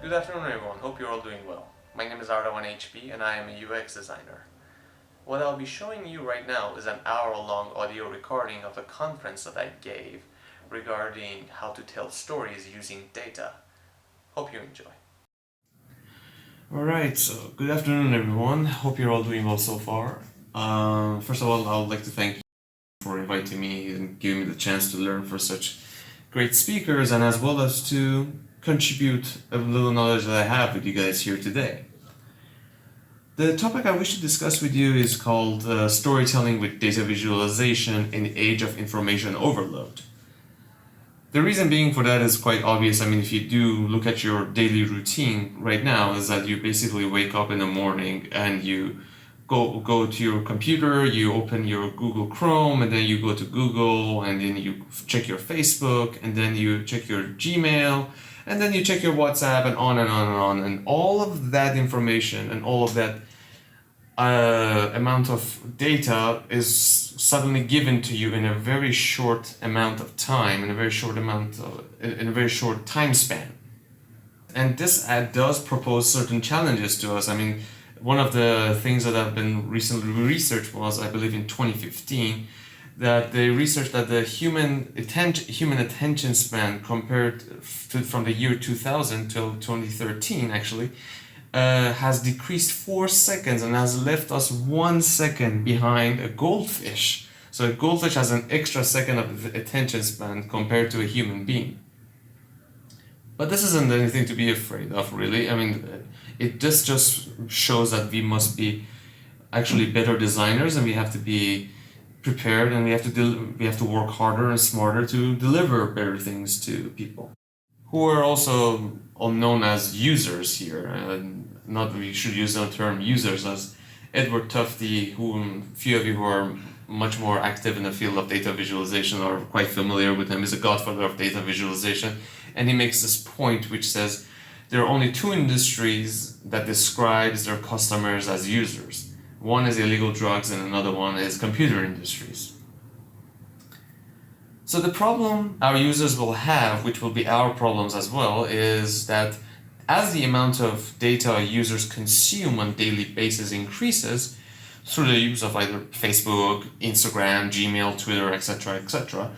Good afternoon everyone, hope you're all doing well. My name is Arda1HP and I am a UX designer. What I'll be showing you right now is an hour-long audio recording of a conference that I gave regarding how to tell stories using data. Hope you enjoy. Alright, so good afternoon everyone, hope you're all doing well so far. First of all, I would like to thank you for inviting me and giving me the chance to learn from such great speakers, and as well as to contribute a little knowledge that I have with you guys here today. The topic I wish to discuss with you is called storytelling with data visualization in the age of information overload. The reason being for that is quite obvious. I mean, if you do look at your daily routine right now, is that you basically wake up in the morning and you go to your computer, you open your Google Chrome, and then you go to Google, and then you check your Facebook, and then you check your Gmail, and then you check your WhatsApp, and on and on and on. And all of that information and all of that amount of data is suddenly given to you in a very short amount of time, in a very short time span. And this ad does propose certain challenges to us. I mean, one of the things that have been recently researched was, I believe in 2015, that they researched that the human attention span compared to from the year 2000 till 2013 actually has decreased 4 seconds and has left us 1 second behind a goldfish. So a goldfish has an extra second of attention span compared to a human being. But this isn't anything to be afraid of, really. I mean, it just shows that we must be actually better designers, and we have to be prepared, and we have to work harder and smarter to deliver better things to people who are also known as users here. And not we should use the term users, as Edward Tufte, who few of you who are much more active in the field of data visualization are quite familiar with him, is a godfather of data visualization. And he makes this point which says there are only two industries that describes their customers as users. One is illegal drugs and another one is computer industries. So the problem our users will have, which will be our problems as well, is that as the amount of data users consume on a daily basis increases through the use of either Facebook, Instagram, Gmail, Twitter, etc., etc.,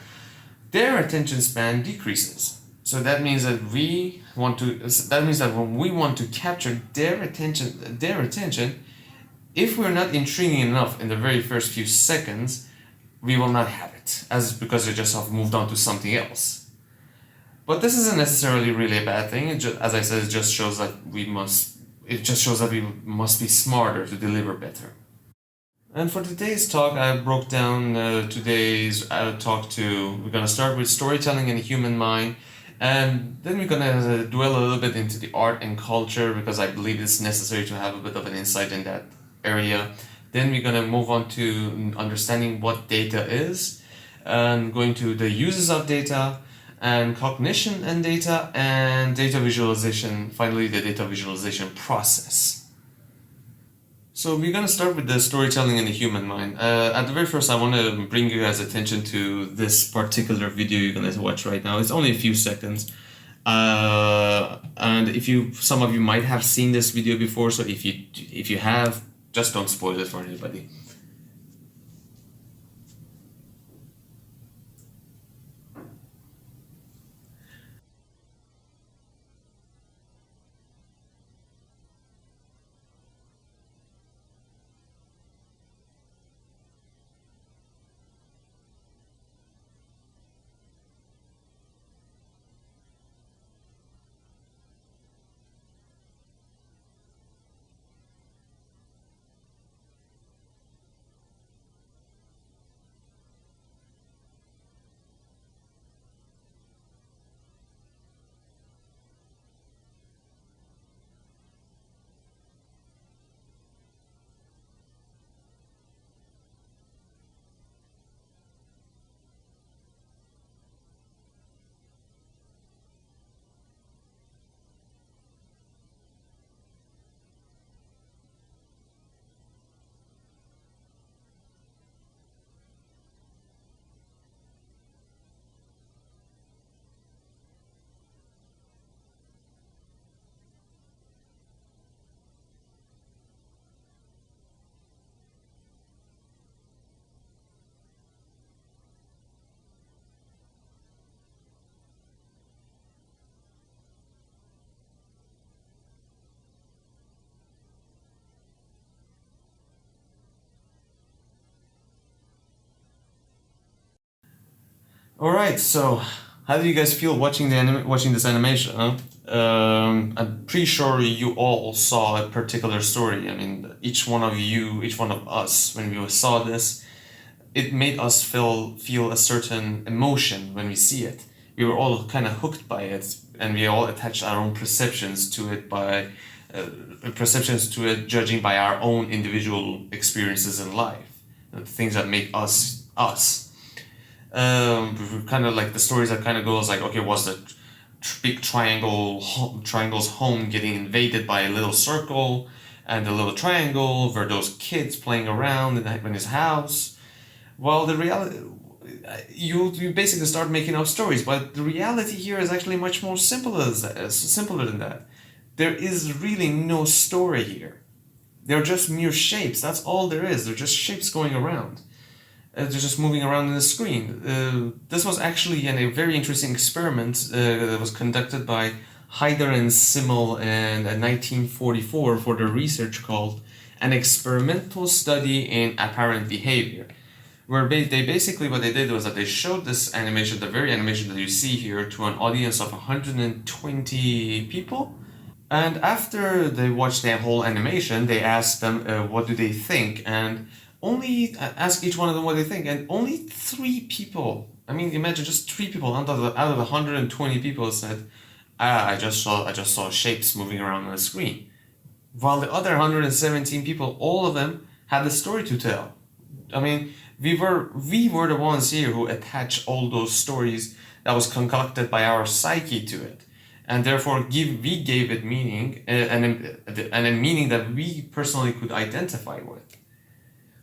their attention span decreases. So that means that when we want to capture their attention, if we're not intriguing enough in the very first few seconds, we will not have it, because they just have moved on to something else. But this isn't necessarily really a bad thing. As I said, it just shows that we must be smarter to deliver better. And for today's talk, I broke down today's talk we're going to start with storytelling in the human mind, and then we're going to dwell a little bit into the art and culture, because I believe it's necessary to have a bit of an insight in that area. Then we're going to move on to understanding what data is, and going to the uses of data, and cognition and data visualization, finally the data visualization process. So we're going to start with the storytelling in the human mind. At the very first, I want to bring you guys' attention to this particular video you're going to watch right now. It's only a few seconds. And some of you might have seen this video before, so if you have, just don't spoil it for anybody. All right, so how do you guys feel watching watching this animation? Huh? I'm pretty sure you all saw a particular story. I mean, each one of you, each one of us, when we saw this, it made us feel a certain emotion when we see it. We were all kind of hooked by it, and we all attached our own perceptions to it judging by our own individual experiences in life, the things that make us us. Kind of like the stories that kind of goes like, okay, was the big triangle's home getting invaded by a little circle, and the little triangle were those kids playing around in his house. Well, the reality, you basically start making up stories, but the reality here is actually much more simpler than that. There is really no story here. They're just mere shapes. That's all there is. They're just shapes going around. They're just moving around in the screen. This was actually a very interesting experiment that was conducted by Haider and Simmel in 1944 for their research called An Experimental Study in Apparent Behavior, where they basically what they did was that they showed this animation, the very animation that you see here, to an audience of 120 people. And after they watched the whole animation, they asked them what do they think, and only ask each one of them what they think, and only 3 people. I mean, imagine just 3 people out of the 120 people said, "Ah, I just saw shapes moving around on the screen," while the other 117 people, all of them had a story to tell. I mean, we were the ones here who attach all those stories that was concocted by our psyche to it, and therefore we gave it meaning and a meaning that we personally could identify with.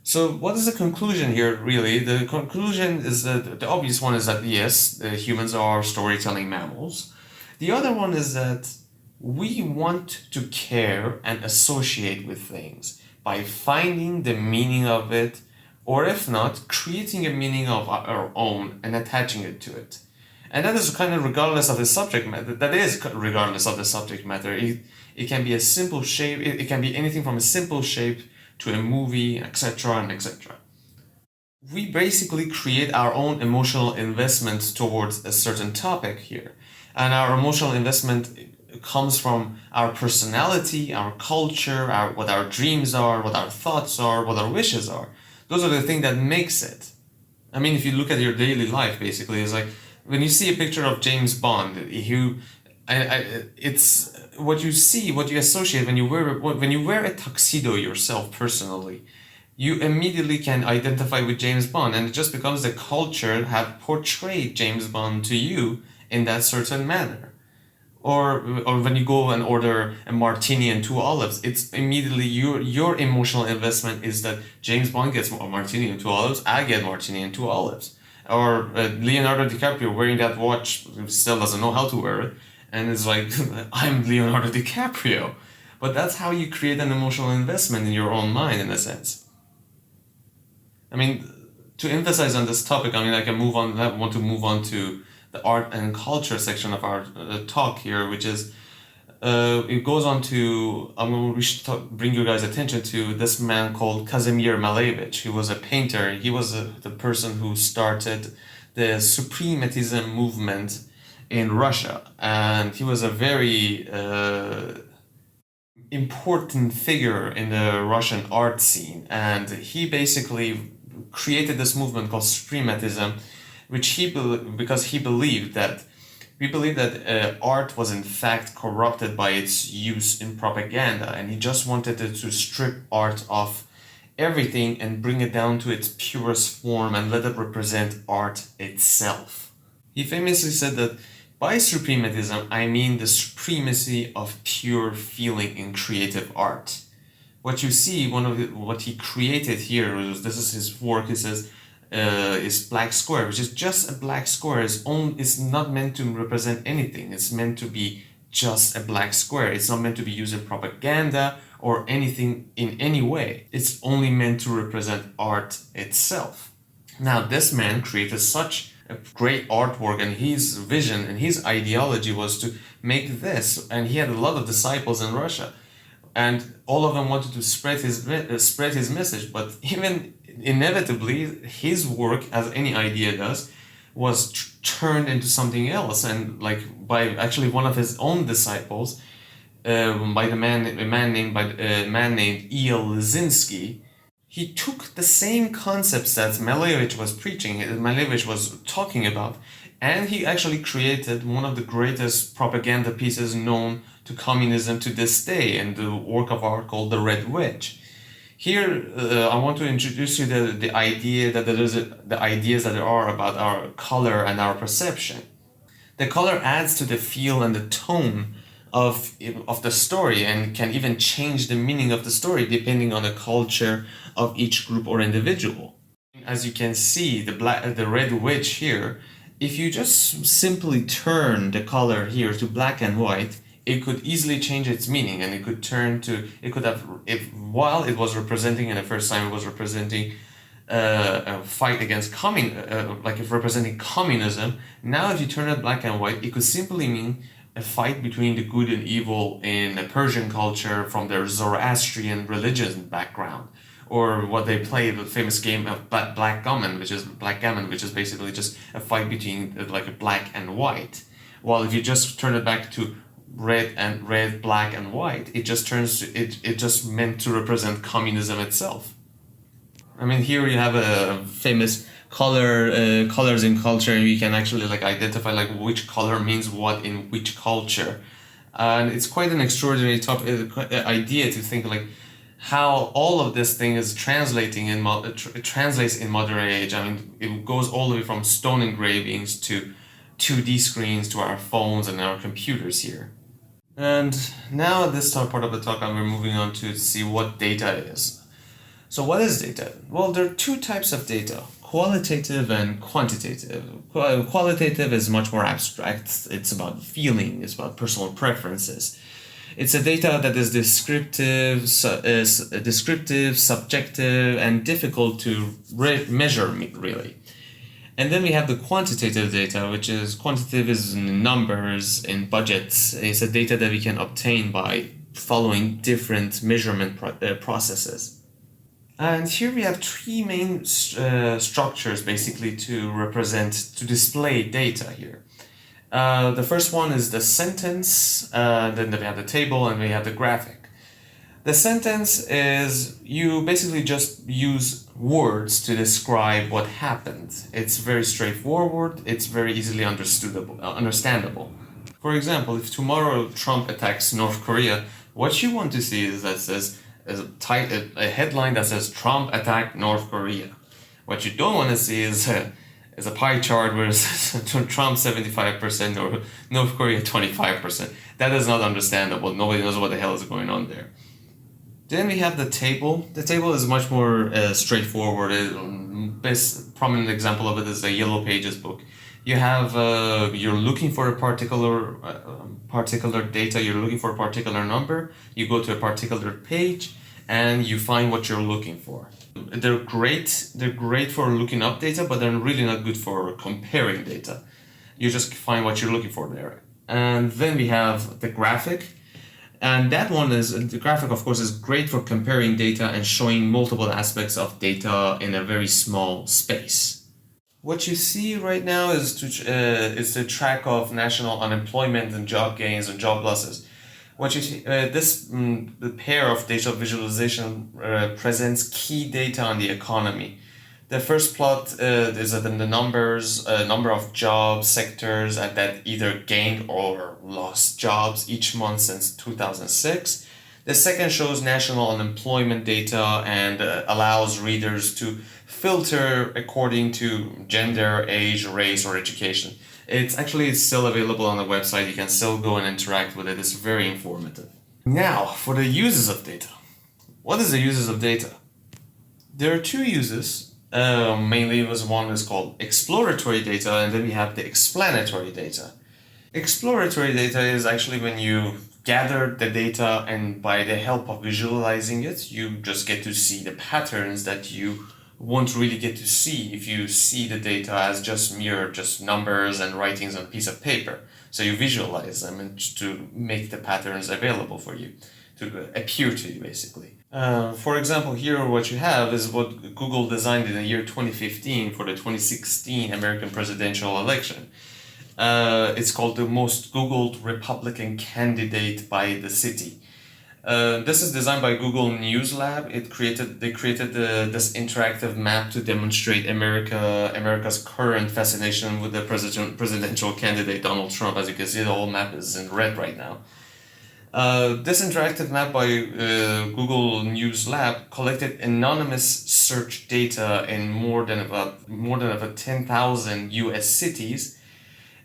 So what is the conclusion here, really? The conclusion is that the obvious one is that yes, humans are storytelling mammals. The other one is that we want to care and associate with things by finding the meaning of it, or if not, creating a meaning of our own and attaching it to it. And that is kind of regardless of the subject matter. That is regardless of the subject matter. It can be a simple shape. It can be anything from a simple shape to a movie, etc. and etc. We basically create our own emotional investment towards a certain topic here. And our emotional investment comes from our personality, our culture, what our dreams are, what our thoughts are, what our wishes are. Those are the things that makes it. I mean, if you look at your daily life, basically, it's like when you see a picture of James Bond, it's what you see, what you associate when you wear a tuxedo yourself personally. You immediately can identify with James Bond, and it just becomes the culture have portrayed James Bond to you in that certain manner. Or when you go and order a martini and 2 olives, it's immediately your emotional investment is that James Bond gets a martini and 2 olives, I get martini and 2 olives. Or Leonardo DiCaprio wearing that watch, still doesn't know how to wear it, and it's like, I'm Leonardo DiCaprio. But that's how you create an emotional investment in your own mind, in a sense. I mean, to emphasize on this topic, I mean, I want to move on to the art and culture section of our talk here, which is, it goes on to, we should bring you guys' attention to this man called Kazimir Malevich. He was a painter. He was the person who started the Suprematism movement in Russia, and he was a very important figure in the Russian art scene, and he basically created this movement called Suprematism, which because he believed that art was in fact corrupted by its use in propaganda, and he just wanted to strip art of everything and bring it down to its purest form and let it represent art itself. He famously said that by suprematism, I mean the supremacy of pure feeling in creative art. What you see, what he created here, this is his work, he says, is black square, which is just a black square. It's not meant to represent anything. It's meant to be just a black square. It's not meant to be used in propaganda or anything in any way. It's only meant to represent art itself. Now, this man created such a great artwork, and his vision and his ideology was to make this, and he had a lot of disciples in Russia, and all of them wanted to spread his message. But even inevitably, his work, as any idea does, was turned into something else, and like by actually one of his own disciples, by a man named E.L. Lisinski. He took the same concepts that Malevich was preaching, Malevich was talking about, and he actually created one of the greatest propaganda pieces known to communism to this day, and the work of art called The Red Wedge. Here, I want to introduce you the idea that the ideas that there are about our color and our perception. The color adds to the feel and the tone of the story, and can even change the meaning of the story depending on the culture of each group or individual. As you can see, the red wedge here, if you just simply turn the color here to black and white, it could easily change its meaning, and it could have, if while it was representing, and the first time it was representing a fight against like if representing communism, now if you turn it black and white, it could simply mean a fight between the good and evil in a Persian culture from their Zoroastrian religion background, or what they play, the famous game of backgammon, which is basically just a fight between like a black and white. While if you just turn it back to red, black and white, it just meant to represent communism itself. I mean, here you have a famous colors in culture, and you can actually like identify like which color means what in which culture, and it's quite an extraordinary idea to think like how all of this thing is translating translates in modern age. I mean, it goes all the way from stone engravings to 2D screens to our phones and our computers here. And now at this part of the talk, we're moving on to see what data is. So what is data? Well, there are two types of data, qualitative and quantitative. Qualitative is much more abstract. It's about feeling, it's about personal preferences. It's a data that is descriptive, subjective, and difficult to measure, really. And then we have the quantitative data, which is quantitative is in numbers, in budgets. It's a data that we can obtain by following different measurement processes. And here we have three main structures basically to display data here. The first one is the sentence, then we have the table, and we have the graphic. The sentence is you basically just use words to describe what happened. It's very straightforward, it's very easily understandable. For example, if tomorrow Trump attacks North Korea, what you want to see is a headline that says Trump attacked North Korea. What you don't want to see is a pie chart where it says Trump 75% or North Korea 25%. That is not understandable. Nobody knows what the hell is going on there. Then we have the table. The table is much more straightforward. Best prominent example of it is the Yellow Pages book. You have you're looking for a particular data. You're looking for a particular number. You go to a particular page, and you find what you're looking for. They're great. They're great for looking up data, but they're really not good for comparing data. You just find what you're looking for there. And then we have the graphic. And the graphic, of course, is great for comparing data and showing multiple aspects of data in a very small space. What you see right now is the track of national unemployment and job gains and job losses. What you see, the pair of data visualization presents key data on the economy. The first plot is the numbers, number of jobs, sectors that either gained or lost jobs each month since 2006. The second shows national unemployment data and allows readers to filter according to gender, age, race, or education. It's still available on the website. You can still go and interact with it. It's very informative. Now, for the uses of data. What is the uses of data? There are two uses. Mainly one is called exploratory data, and then we have the explanatory data. Exploratory data is actually when you gather the data, and by the help of visualizing it, you just get to see the patterns that you won't really get to see if you see the data as just numbers and writings on a piece of paper. So you visualize them and to make the patterns available for you. to appear to you, basically. For example, here what you have is what Google designed in the year 2015 for the 2016 American presidential election. It's called the most Googled Republican candidate by the city. This is designed by Google News Lab. They created this interactive map to demonstrate America's current fascination with the presidential candidate Donald Trump. As you can see, the whole map is in red right now. This interactive map by Google News Lab collected anonymous search data in more than about 10,000 U.S. cities.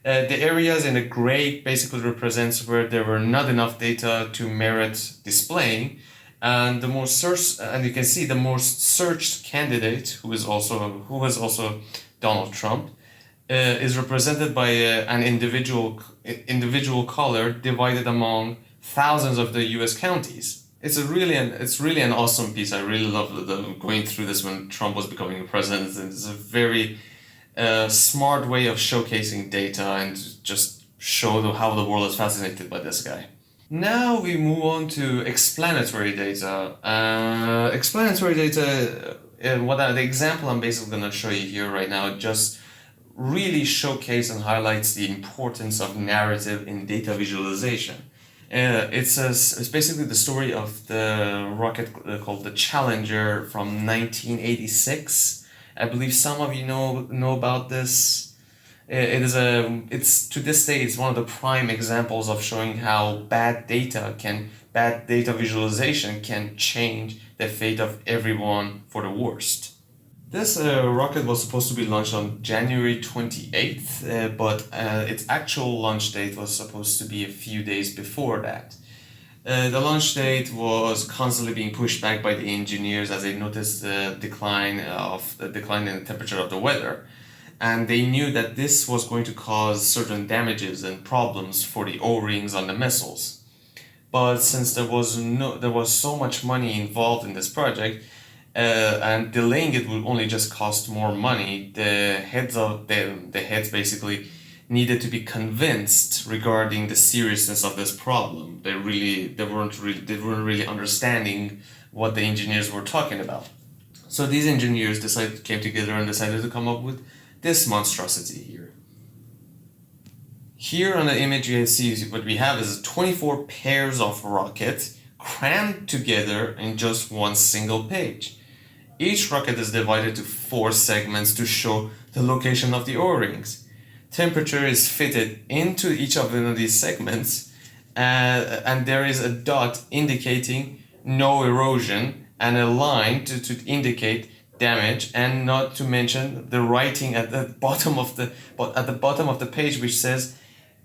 The areas in the gray basically represents where there were not enough data to merit displaying, and you can see the most searched candidate, who is also Donald Trump, is represented by an individual color divided among thousands of the U.S. counties. It's really an awesome piece. I really love going through this when Trump was becoming president. It's a very smart way of showcasing data and just show how the world is fascinated by this guy. Now we move on to explanatory data. Explanatory data, the example I'm basically going to show you here right now, just really showcase and highlights the importance of narrative in data visualization. It's basically the story of the rocket called the Challenger from 1986. I believe some of you know about this. It's to this day it's one of the prime examples of showing how bad data visualization can change the fate of everyone for the worst. This rocket was supposed to be launched on January 28th, but its actual launch date was supposed to be a few days before that. The launch date was constantly being pushed back by the engineers as they noticed the decline in the temperature of the weather, and they knew that this was going to cause certain damages and problems for the O-rings on the missiles. But since there was so much money involved in this project, and delaying it would only just cost more money, the heads basically needed to be convinced regarding the seriousness of this problem. They weren't really understanding what the engineers were talking about. So these engineers came together and decided to come up with this monstrosity here. Here on the image you see what we have is 24 pairs of rockets crammed together in just one single page. Each rocket is divided to 4 segments to show the location of the O-rings. Temperature is fitted into each of these segments, and there is a dot indicating no erosion and a line to indicate damage, and not to mention the writing at the bottom of the page, which says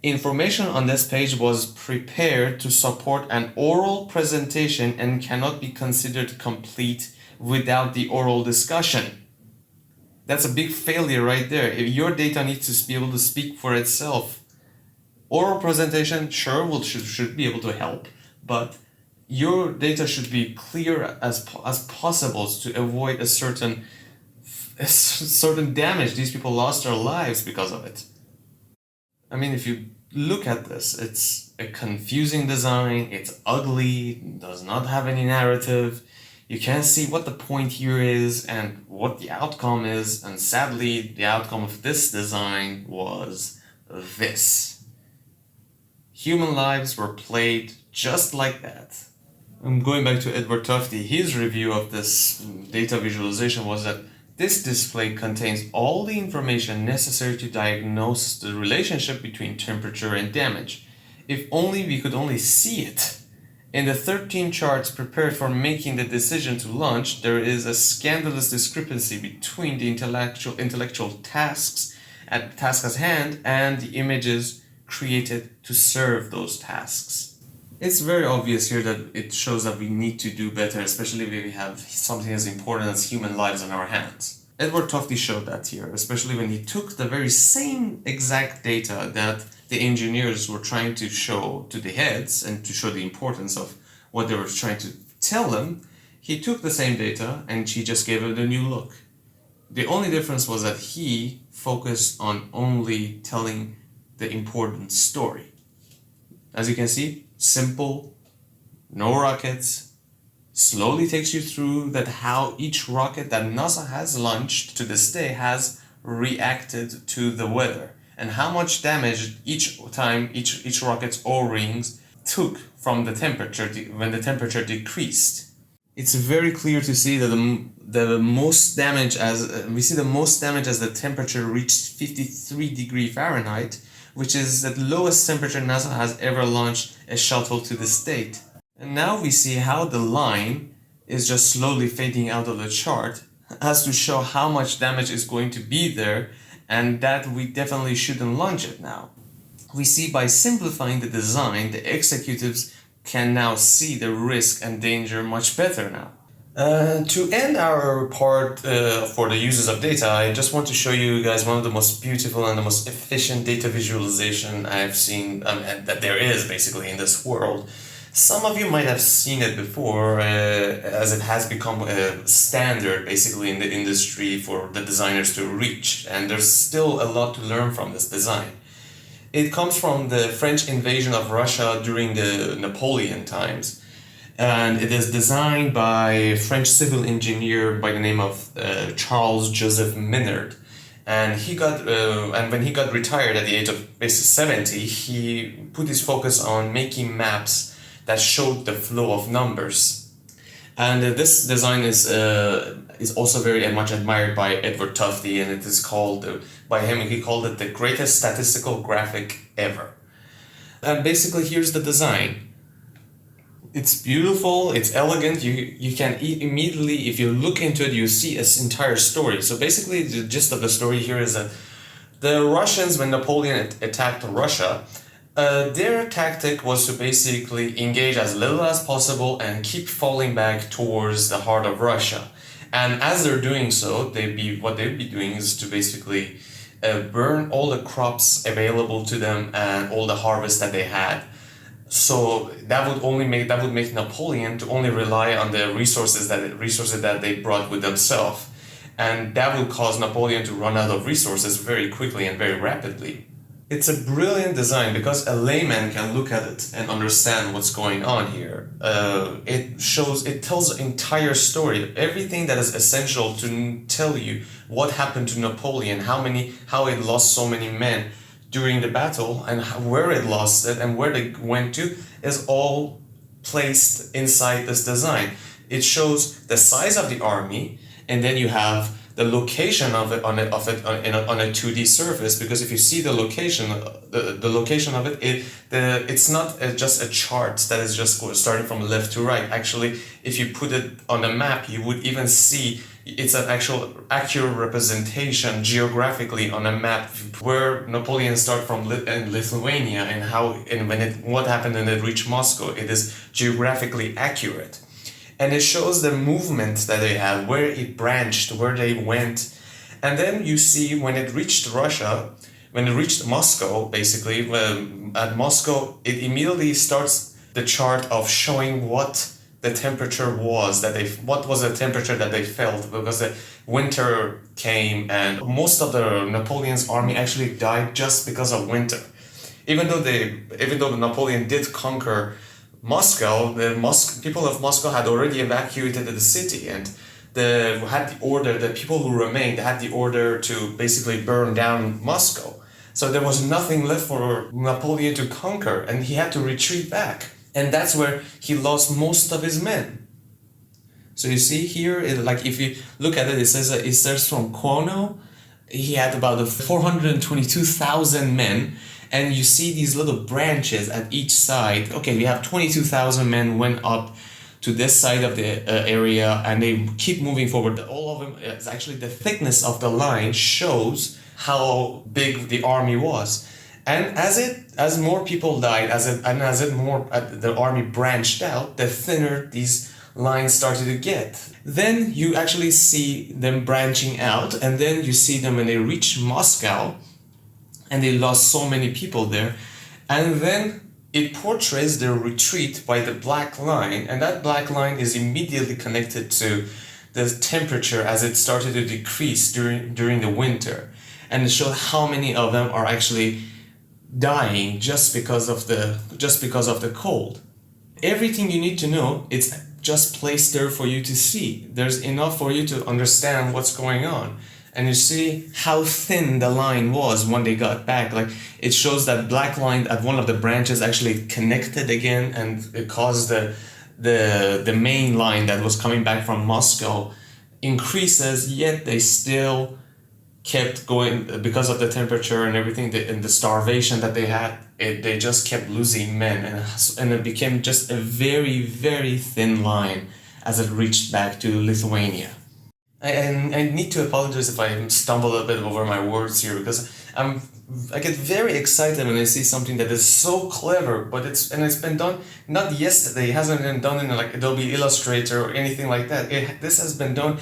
information on this page was prepared to support an oral presentation and cannot be considered complete without the oral discussion. That's a big failure right there. If your data needs to be able to speak for itself, oral presentation should be able to help, but your data should be clear as possible to avoid a certain damage. These people lost their lives because of it. I mean, if you look at this, it's a confusing design, it's ugly, does not have any narrative. You can't see what the point here is and what the outcome is, and sadly, the outcome of this design was this. Human lives were played just like that. I'm going back to Edward Tufte. His review of this data visualization was that this display contains all the information necessary to diagnose the relationship between temperature and damage. If only we could only see it. In the 13 charts prepared for making the decision to launch, there is a scandalous discrepancy between the intellectual tasks at hand and the images created to serve those tasks. It's very obvious here that it shows that we need to do better, especially if we have something as important as human lives in our hands. Edward Tufte showed that here, especially when he took the very same exact data that the engineers were trying to show to the heads and to show the importance of what they were trying to tell them. He took the same data and he just gave it a new look. The only difference was that he focused on only telling the important story. As you can see, simple, no rockets, slowly takes you through that how each rocket that NASA has launched to this day has reacted to the weather and how much damage each time each rocket's O-rings took from the temperature when the temperature decreased. It's very clear to see that the most damage as we see the most damage as the temperature reached 53 Fahrenheit, which is the lowest temperature NASA has ever launched a shuttle to this date. And now we see how the line is just slowly fading out of the chart as to show how much damage is going to be there and that we definitely shouldn't launch it now. We see by simplifying the design, the executives can now see the risk and danger much better now. To end our part for the uses of data, I just want to show you guys one of the most beautiful and the most efficient data visualization I've seen that there is basically in this world. Some of you might have seen it before as it has become a standard basically in the industry for the designers to reach, and there's still a lot to learn from this design. It comes from the French invasion of Russia during the Napoleon times, and it is designed by a French civil engineer by the name of Charles Joseph Minard. And and when he got retired at the age of basically 70, he put his focus on making maps that showed the flow of numbers. And this design is also very much admired by Edward Tufte, and it is called, by him, he called it the greatest statistical graphic ever. And basically here's the design. It's beautiful, it's elegant, you can immediately, if you look into it, you see its entire story. So basically the gist of the story here is that the Russians, when Napoleon attacked Russia, their tactic was to basically engage as little as possible and keep falling back towards the heart of Russia. And as they're doing so, what they'd be doing is to basically burn all the crops available to them and all the harvest that they had. So that would make Napoleon to only rely on the resources that they brought with themselves, and that would cause Napoleon to run out of resources very quickly and very rapidly. It's a brilliant design because a layman can look at it and understand what's going on here. It tells the entire story, everything that is essential to tell you what happened to Napoleon, how it lost so many men during the battle, and where it lost it and where they went to is all placed inside this design. It shows the size of the army, and then you have the location of it on a 2D surface, because if you see the location, the location of it, it's not just a chart that is just starting from left to right. Actually, if you put it on a map, you would even see it's an actual accurate representation geographically on a map where Napoleon started from in Lithuania and what happened when it reached Moscow. It is geographically accurate. And it shows the movement that they had, where it branched, where they went. And then you see when it reached Moscow, basically, at Moscow, it immediately starts the chart of showing what the temperature was, what was the temperature that they felt, because the winter came and most of the Napoleon's army actually died just because of winter. Even though Napoleon did conquer Moscow, the people of Moscow had already evacuated the city, and the people who remained had the order to basically burn down Moscow. So there was nothing left for Napoleon to conquer, and he had to retreat back. And that's where he lost most of his men. So you see here, if you look at it, it says from Quono, he had about 422,000 men. And you see these little branches at each side. Okay, we have 22,000 men went up to this side of the area, and they keep moving forward. All of them, it's actually the thickness of the line shows how big the army was. And as more people died, the army branched out, the thinner these lines started to get. Then you actually see them branching out, and then you see them when they reach Moscow, and they lost so many people there. And then it portrays their retreat by the black line, and that black line is immediately connected to the temperature as it started to decrease during the winter. And it shows how many of them are actually dying just because of the cold. everything you need to know, it's just placed there for you to see. There's enough for you to understand what's going on. And you see how thin the line was when they got back. Like, it shows that black line at one of the branches actually connected again, and it caused the main line that was coming back from Moscow increases, yet they still kept going because of the temperature and everything, and the starvation that they had. They just kept losing men, and it became just a very, very thin line as it reached back to Lithuania. I need to apologize if I stumble a bit over my words here, because I get very excited when I see something that is so clever, but it's been done not yesterday. It hasn't been done in like Adobe Illustrator or anything like that. This has been done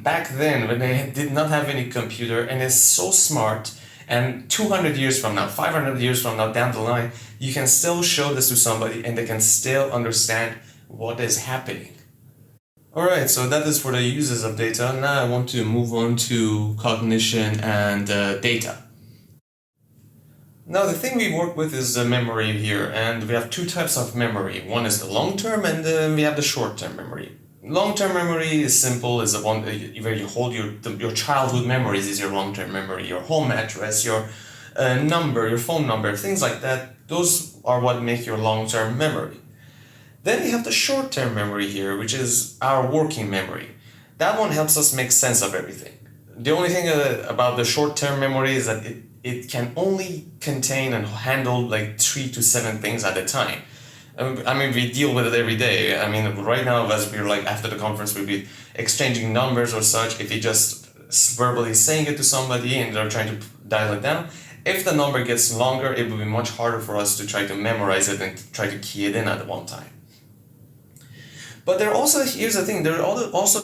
back then, when they did not have any computer, and it's so smart. And 200 years from now, 500 years from now, down the line, you can still show this to somebody and they can still understand what is happening. Alright, so that is for the uses of data. Now I want to move on to cognition and data. Now the thing we work with is the memory here, and we have two types of memory. One is the long-term, and then we have the short-term memory. Long-term memory is simple, is the one where you hold your childhood memories is your long-term memory, your home address, your number, your phone number, things like that. Those are what make your long-term memory. Then we have the short-term memory here, which is our working memory. That one helps us make sense of everything. The only thing about the short-term memory is that it can only contain and handle like 3 to 7 things at a time. I mean, we deal with it every day. I mean, right now, as we're like after the conference, we'll be exchanging numbers or such. If you just verbally saying it to somebody and they're trying to dial it down, if the number gets longer, it will be much harder for us to try to memorize it and try to key it in at one time. But here's the thing, there are also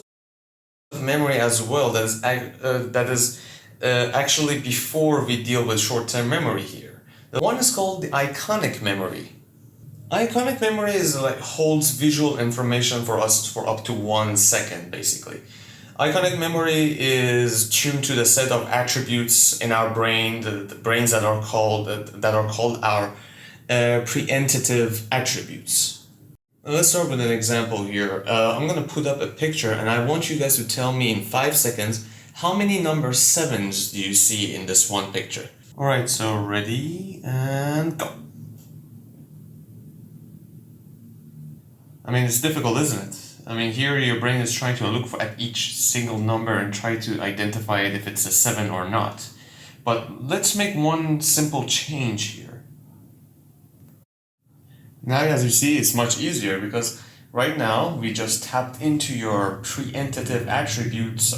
memory as well that is actually before we deal with short-term memory here. The one is called the iconic memory. Iconic memory is like holds visual information for us for up to 1 second, basically. Iconic memory is tuned to the set of attributes in our brain, the brains that are called our preentative attributes. Let's start with an example here. I'm going to put up a picture, and I want you guys to tell me in 5 seconds how many number 7s do you see in this one picture. Alright, so ready and go. I mean, it's difficult, isn't it? I mean, here your brain is trying to look at each single number and try to identify it if it's a 7 or not. But let's make one simple change here. Now, as you see, it's much easier because right now we just tapped into your preentative attribute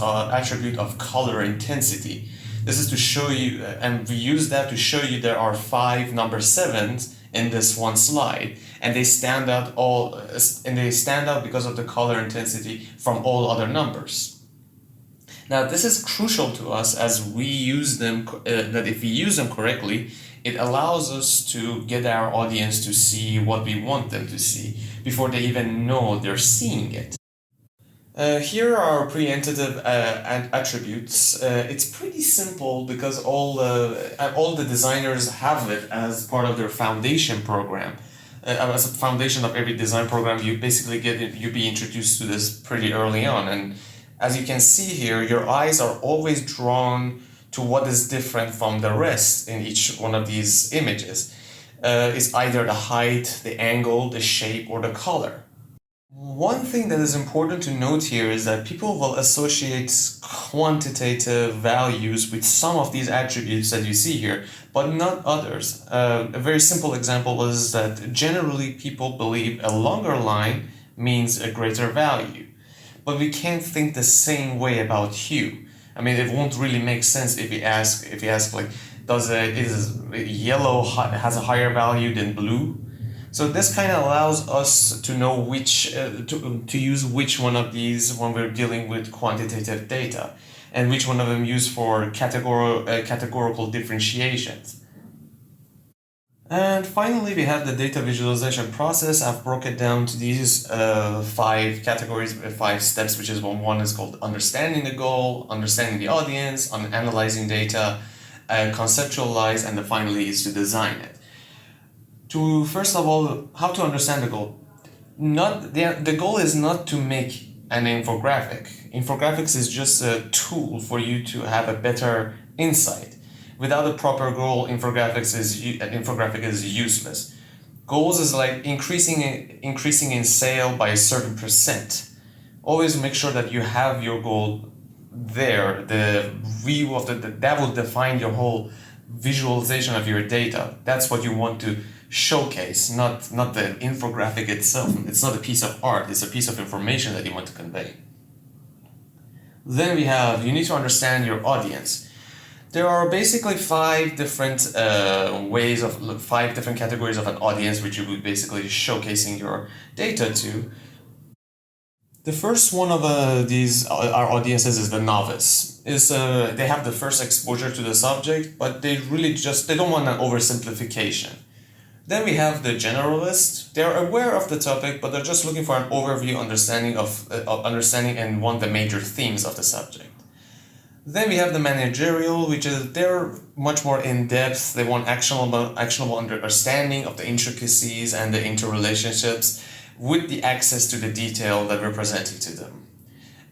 of color intensity. This is to show you, and we use that to show you there are 5 number 7s in this one slide, and they stand out because of the color intensity from all other numbers. Now this is crucial to us as we use them, that if we use them correctly, it allows us to get our audience to see what we want them to see before they even know they're seeing it. Here are our preentative attributes. It's pretty simple because all the designers have it as part of their foundation program. As a foundation of every design program, you basically you be introduced to this pretty early on. And as you can see here, your eyes are always drawn to what is different from the rest in each one of these images. It's either the height, the angle, the shape, or the color. One thing that is important to note here is that people will associate quantitative values with some of these attributes that you see here, but not others. A very simple example is that generally people believe a longer line means a greater value, but we can't think the same way about hue. I mean, it won't really make sense if you ask like, is yellow has a higher value than blue? So this kind of allows us to know which to use which one of these when we're dealing with quantitative data, and which one of them use for categorical differentiations. And finally, we have the data visualization process. I've broken it down to these 5 categories, 5 steps, which is one is called understanding the goal, understanding the audience, analyzing data, conceptualize, and finally is to design it. To first of all, how to understand the goal. Not the goal is not to make an infographic. Infographics is just a tool for you to have a better insight. Without a proper goal, an infographic is useless. Goals is like increasing in sale by a certain percent. Always make sure that you have your goal there. The view of that will define your whole visualization of your data. That's what you want to showcase, not the infographic itself. It's not a piece of art, it's a piece of information that you want to convey. Then you need to understand your audience. There are basically five different categories of an audience which you would basically showcasing your data to. The first one of our audiences is the novice. They have the first exposure to the subject, but they don't want an oversimplification. Then we have the generalist. They're aware of the topic, but they're just looking for an overview understanding and want the major themes of the subject. Then we have the managerial, which is they're much more in depth. They want actionable understanding of the intricacies and the interrelationships with the access to the detail that we're presenting to them.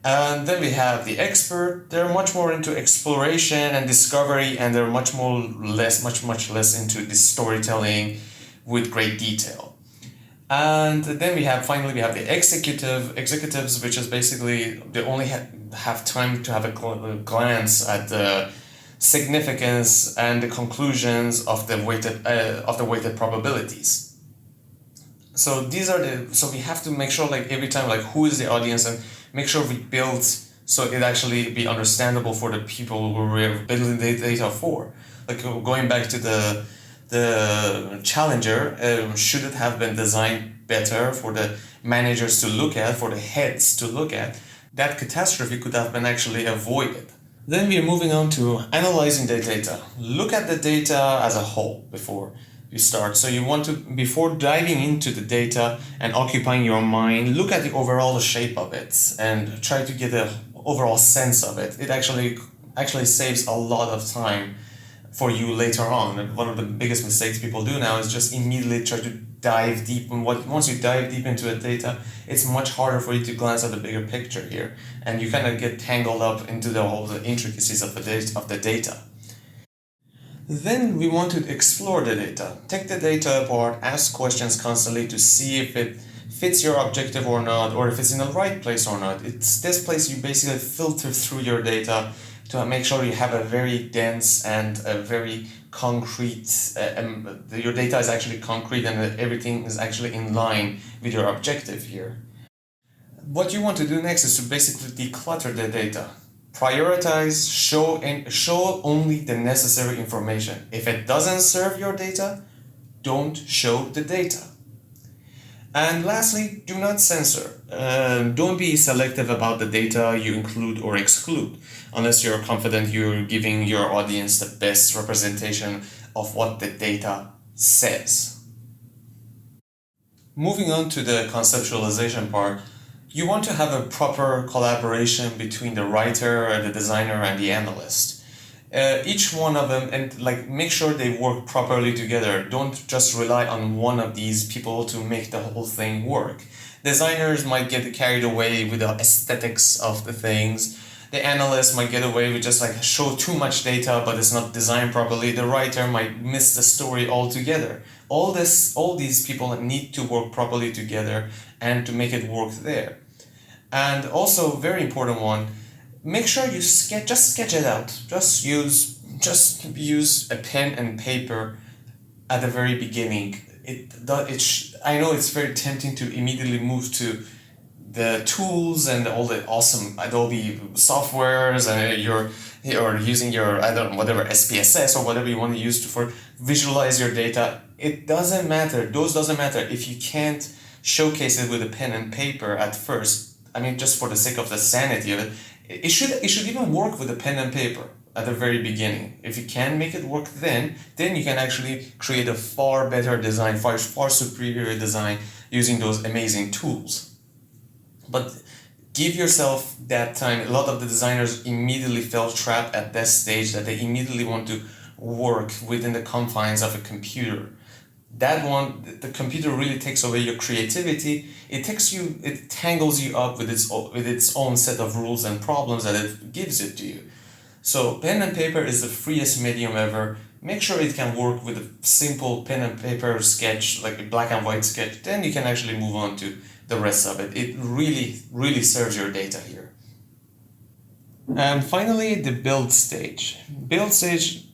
And then we have the expert. They're much more into exploration and discovery, and they're much less into the storytelling with great detail. And then finally we have the executives, which is basically they only have time to have a glance at the significance and the conclusions of the weighted probabilities. So we have to make sure like every time like who is the audience and make sure we build so it actually be understandable for the people who we're building the data for. Like going back to the challenger, should it have been designed better for the managers to look at, for the heads to look at, that catastrophe could have been actually avoided. Then we are moving on to analyzing the data. Look at the data as a whole before you start. So you want to, before diving into the data and occupying your mind, look at the overall shape of it and try to get an overall sense of it. It actually saves a lot of time for you later on. And one of the biggest mistakes people do now is just immediately try to dive deep. And once you dive deep into the data, it's much harder for you to glance at the bigger picture here. And you kind of get tangled up into the intricacies of the data. Then we want to explore the data. Take the data apart, ask questions constantly to see if it fits your objective or not, or if it's in the right place or not. It's this place you basically filter through your data to make sure you have a very dense and a very concrete, your data is actually concrete and everything is actually in line with your objective here. What you want to do next is to basically declutter the data. Prioritize, show only the necessary information. If it doesn't serve your data, don't show the data. And lastly, do not censor. Don't be selective about the data you include or exclude, unless you're confident you're giving your audience the best representation of what the data says. Moving on to the conceptualization part, you want to have a proper collaboration between the writer, the designer, and the analyst. Each one of them, and like make sure they work properly together. Don't just rely on one of these people to make the whole thing work. Designers might get carried away with the aesthetics of the things. The analyst might get away with just like show too much data but it's not designed properly. The writer might miss the story altogether. All these people need to work properly together and to make it work there. And also, very important one, make sure you just sketch it out. Just use a pen and paper at the very beginning. I know it's very tempting to immediately move to the tools and all the awesome Adobe softwares, and you're using your whatever SPSS or whatever you want to use for visualize your data. It doesn't matter. Those doesn't matter if you can't showcase it with a pen and paper at first. I mean, just for the sake of the sanity of it, it should even work with a pen and paper at the very beginning. If you can make it work then you can actually create a far better design, far superior design using those amazing tools. But give yourself that time. A lot of the designers immediately fell trapped at that stage that they immediately want to work within the confines of a computer. that one, the computer really takes away your creativity. It tangles you up with its own set of rules and problems that it gives it to you. So pen and paper is the freest medium ever. Make sure it can work with a simple pen and paper sketch, like a black and white sketch. Then you can actually move on to the rest of it. It really, really serves your data here. And finally, the build stage. Build stage,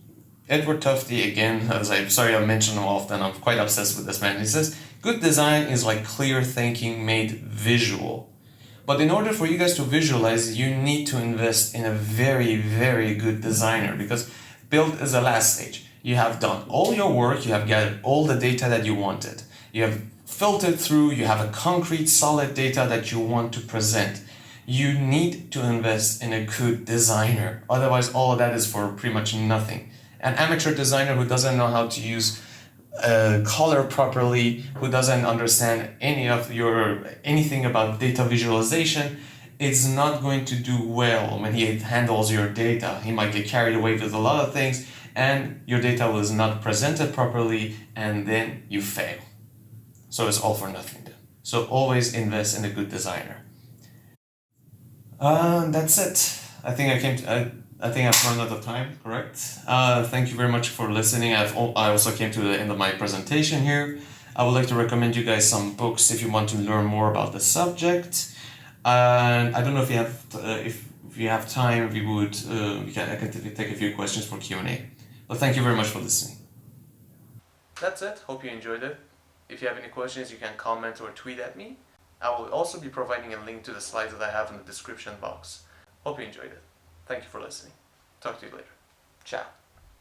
Edward Tufte again, sorry I mention him often, I'm quite obsessed with this man. He says, good design is like clear thinking made visual. But in order for you guys to visualize, you need to invest in a very, very good designer, because build is the last stage. You have done all your work, you have gathered all the data that you wanted. You have filtered through, you have a concrete, solid data that you want to present. You need to invest in a good designer. Otherwise, all of that is for pretty much nothing. An amateur designer who doesn't know how to use color properly, who doesn't understand anything about data visualization, is not going to do well when he handles your data. He might get carried away with a lot of things, and your data was not presented properly, and then you fail. So it's all for nothing then. So always invest in a good designer. That's it. I think I've run out of time, correct? Thank you very much for listening. I also came to the end of my presentation here. I would like to recommend you guys some books if you want to learn more about the subject. And I don't know if you have time, I can take a few questions for Q&A. But thank you very much for listening. That's it. Hope you enjoyed it. If you have any questions, you can comment or tweet at me. I will also be providing a link to the slides that I have in the description box. Hope you enjoyed it. Thank you for listening. Talk to you later. Ciao.